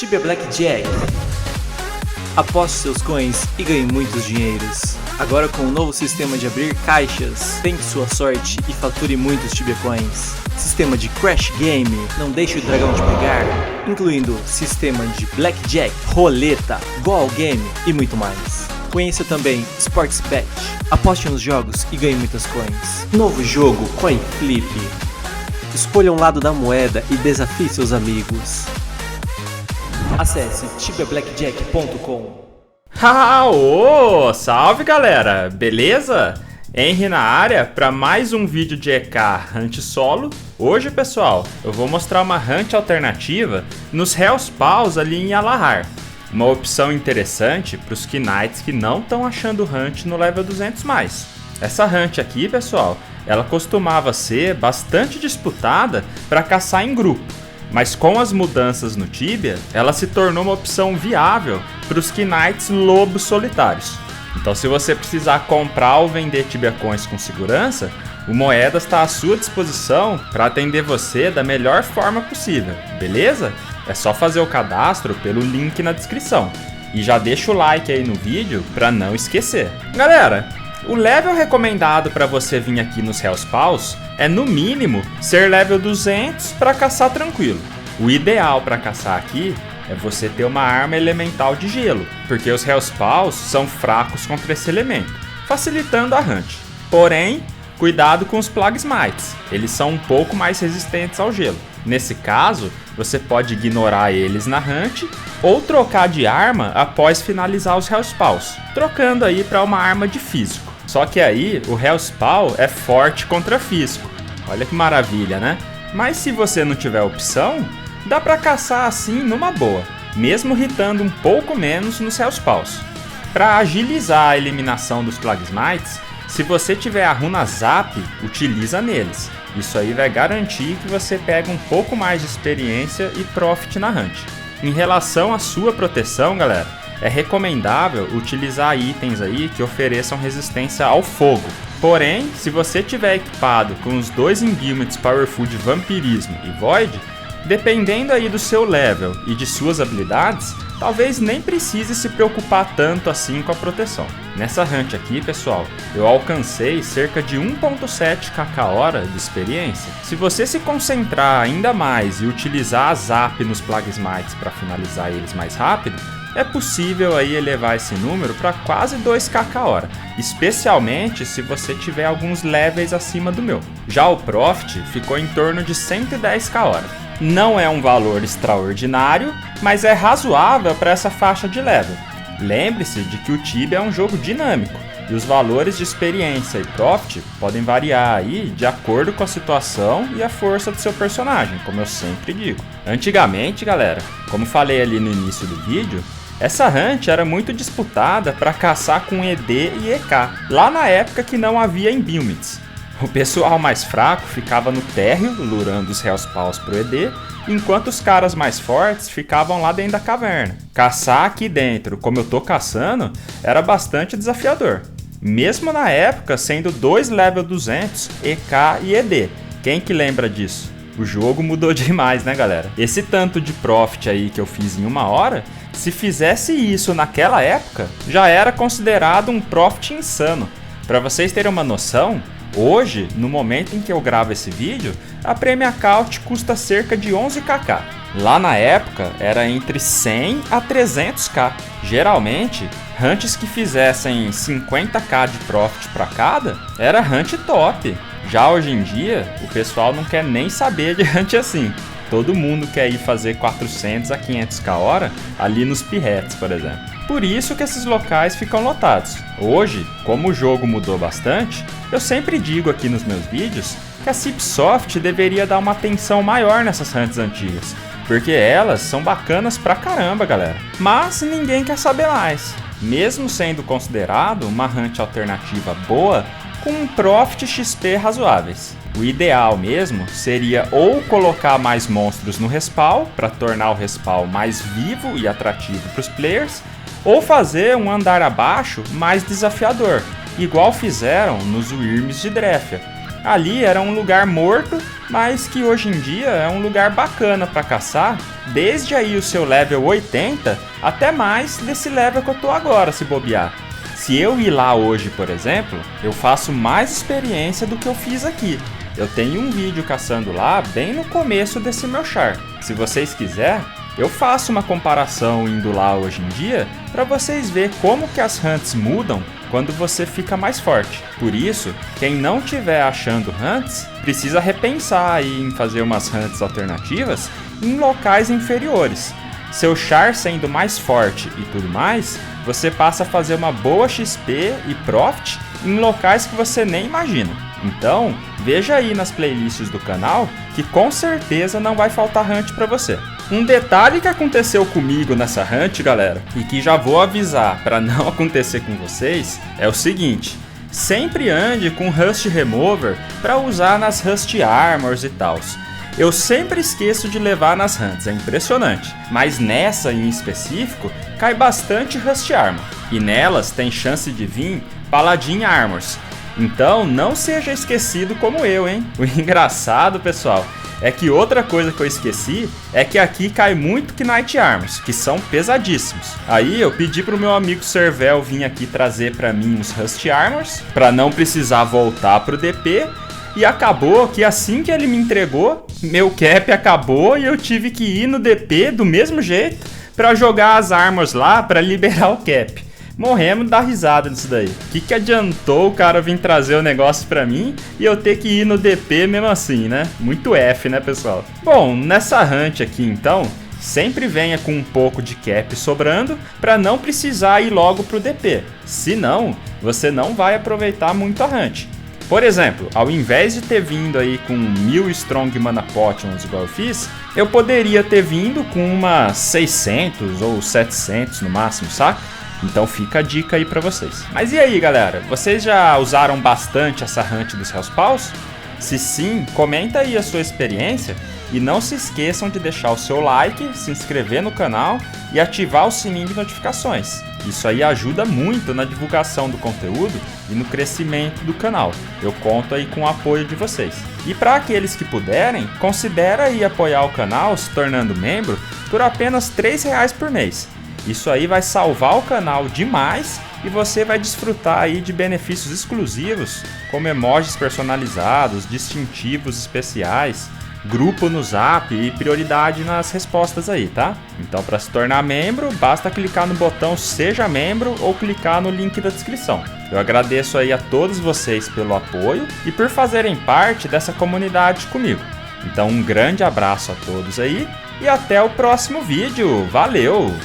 Tibia Blackjack. Aposte seus coins e ganhe muitos dinheiros. Agora com o novo sistema de abrir caixas, tente sua sorte e fature muitos Tibia Coins. Sistema de Crash Game, não deixe o dragão te pegar, incluindo sistema de Blackjack, roleta, Goal Game e muito mais. Conheça também Sports Bet, aposte nos jogos e ganhe muitas coins. Novo jogo Coin Flip. Escolha um lado da moeda e desafie seus amigos. Acesse tibiablackjack.com. Ô, salve galera, beleza? Henry na área para mais um vídeo de EK Hunt solo. Hoje, pessoal, eu vou mostrar uma Hunt alternativa nos Hell's Paws ali em Alahar. Uma opção interessante para os Knights que não estão achando Hunt no level 200+. Essa Hunt aqui, pessoal, ela costumava ser bastante disputada para caçar em grupo. Mas com as mudanças no Tibia, ela se tornou uma opção viável para os Knights lobos solitários. Então se você precisar comprar ou vender Tibia Coins com segurança, o Moedas está à sua disposição para atender você da melhor forma possível, beleza? É só fazer o cadastro pelo link na descrição. E já deixa o like aí no vídeo para não esquecer. Galera, o level recomendado para você vir aqui nos Hell's Paws é no mínimo ser level 200 para caçar tranquilo. O ideal para caçar aqui é você ter uma arma elemental de gelo, porque os Hell's Paws são fracos contra esse elemento, facilitando a hunt. Porém, cuidado com os Plaguesmites, eles são um pouco mais resistentes ao gelo. Nesse caso, você pode ignorar eles na hunt ou trocar de arma após finalizar os Hell's Paws, trocando aí para uma arma de físico. Só que aí o Hell's Paw é forte contra físico, olha que maravilha, né? Mas se você não tiver opção, dá para caçar assim numa boa, mesmo hitando um pouco menos nos Hell's Paws. Para agilizar a eliminação dos Plaguesmites, se você tiver a runa Zap, utiliza neles. Isso aí vai garantir que você pega um pouco mais de experiência e profit na hunt. Em relação à sua proteção, galera, é recomendável utilizar itens aí que ofereçam resistência ao fogo. Porém, se você tiver equipado com os dois Imbuements Powerful de Vampirismo e Void, dependendo aí do seu level e de suas habilidades, talvez nem precise se preocupar tanto assim com a proteção. Nessa hunt aqui, pessoal, eu alcancei cerca de 1.7 kk/hora de experiência. Se você se concentrar ainda mais e utilizar a Zap nos Plaguesmites para finalizar eles mais rápido, é possível aí elevar esse número para quase 2 kk/hora, especialmente se você tiver alguns levels acima do meu. Já o Profit ficou em torno de 110 kh/hora. Não é um valor extraordinário, mas é razoável para essa faixa de level. Lembre-se de que o Tibia é um jogo dinâmico e os valores de experiência e Profit podem variar aí de acordo com a situação e a força do seu personagem, como eu sempre digo. Antigamente, galera, como falei ali no início do vídeo, essa hunt era muito disputada para caçar com ED e EK, lá na época que não havia Imbuements. O pessoal mais fraco ficava no térreo, lurando os Hell's Paws pro ED, enquanto os caras mais fortes ficavam lá dentro da caverna. Caçar aqui dentro, como eu tô caçando, era bastante desafiador. Mesmo na época sendo 2 level 200, EK e ED. Quem que lembra disso? O jogo mudou demais, né, galera? Esse tanto de profit aí que eu fiz em 1 hora, se fizesse isso naquela época, já era considerado um profit insano. Para vocês terem uma noção, hoje, no momento em que eu gravo esse vídeo, a Premium Account custa cerca de 11 kk. Lá na época, era entre 100 a 300k. Geralmente, hunts que fizessem 50k de profit para cada, era hunt top. Já hoje em dia, o pessoal não quer nem saber de hunt assim. Todo mundo quer ir fazer 400 a 500 kh/hora ali nos Pirrets, por exemplo. Por isso que esses locais ficam lotados. Hoje, como o jogo mudou bastante, eu sempre digo aqui nos meus vídeos que a Cipsoft deveria dar uma atenção maior nessas hunts antigas, porque elas são bacanas pra caramba, galera. Mas ninguém quer saber mais, mesmo sendo considerado uma hunt alternativa boa com um profit XP razoáveis. O ideal mesmo seria ou colocar mais monstros no respawn para tornar o respawn mais vivo e atrativo para os players, ou fazer um andar abaixo mais desafiador, igual fizeram nos Wyrms de Drefia. Ali era um lugar morto, mas que hoje em dia é um lugar bacana para caçar, desde aí o seu level 80 até mais desse level que eu tô agora, se bobear. Se eu ir lá hoje, por exemplo, eu faço mais experiência do que eu fiz aqui. Eu tenho um vídeo caçando lá bem no começo desse meu char. Se vocês quiserem, eu faço uma comparação indo lá hoje em dia para vocês verem como que as hunts mudam quando você fica mais forte. Por isso, quem não estiver achando hunts, precisa repensar aí em fazer umas hunts alternativas em locais inferiores. Seu char sendo mais forte e tudo mais, você passa a fazer uma boa XP e profit em locais que você nem imagina. Então, veja aí nas playlists do canal que com certeza não vai faltar hunt para você. Um detalhe que aconteceu comigo nessa hunt, galera, e que já vou avisar para não acontecer com vocês, é o seguinte: sempre ande com Rust Remover para usar nas Rust Armors e tal. Eu sempre esqueço de levar nas hunts, é impressionante. Mas nessa em específico, cai bastante Rust Armor. E nelas tem chance de vir Paladin Armors. Então não seja esquecido como eu, hein? O engraçado, pessoal, é que outra coisa que eu esqueci é que aqui cai muito Knight Armors, que são pesadíssimos. Aí eu pedi pro meu amigo Servel vir aqui trazer pra mim os Rust Armors, pra não precisar voltar pro DP. E acabou que assim que ele me entregou, meu cap acabou e eu tive que ir no DP do mesmo jeito pra jogar as armas lá pra liberar o cap. Morremos da risada nisso daí. Que adiantou o cara vir trazer o negócio pra mim e eu ter que ir no DP mesmo assim, né? Muito F, né, pessoal? Bom, nessa hunt aqui então, sempre venha com um pouco de cap sobrando para não precisar ir logo pro DP. Senão, você não vai aproveitar muito a hunt. Por exemplo, ao invés de ter vindo aí com 1000 Strong Mana Potions igual eu fiz, eu poderia ter vindo com umas 600 ou 700 no máximo, saca? Então fica a dica aí pra vocês. Mas e aí, galera? Vocês já usaram bastante essa hunt dos Hellspawns? Se sim, comenta aí a sua experiência e não se esqueçam de deixar o seu like, se inscrever no canal e ativar o sininho de notificações. Isso aí ajuda muito na divulgação do conteúdo e no crescimento do canal. Eu conto aí com o apoio de vocês. E para aqueles que puderem, considere aí apoiar o canal se tornando membro por apenas R$3 por mês. Isso aí vai salvar o canal demais e você vai desfrutar aí de benefícios exclusivos, como emojis personalizados, distintivos especiais, grupo no Zap e prioridade nas respostas aí, tá? Então, para se tornar membro, basta clicar no botão Seja Membro ou clicar no link da descrição. Eu agradeço aí a todos vocês pelo apoio e por fazerem parte dessa comunidade comigo. Então, um grande abraço a todos aí e até o próximo vídeo. Valeu!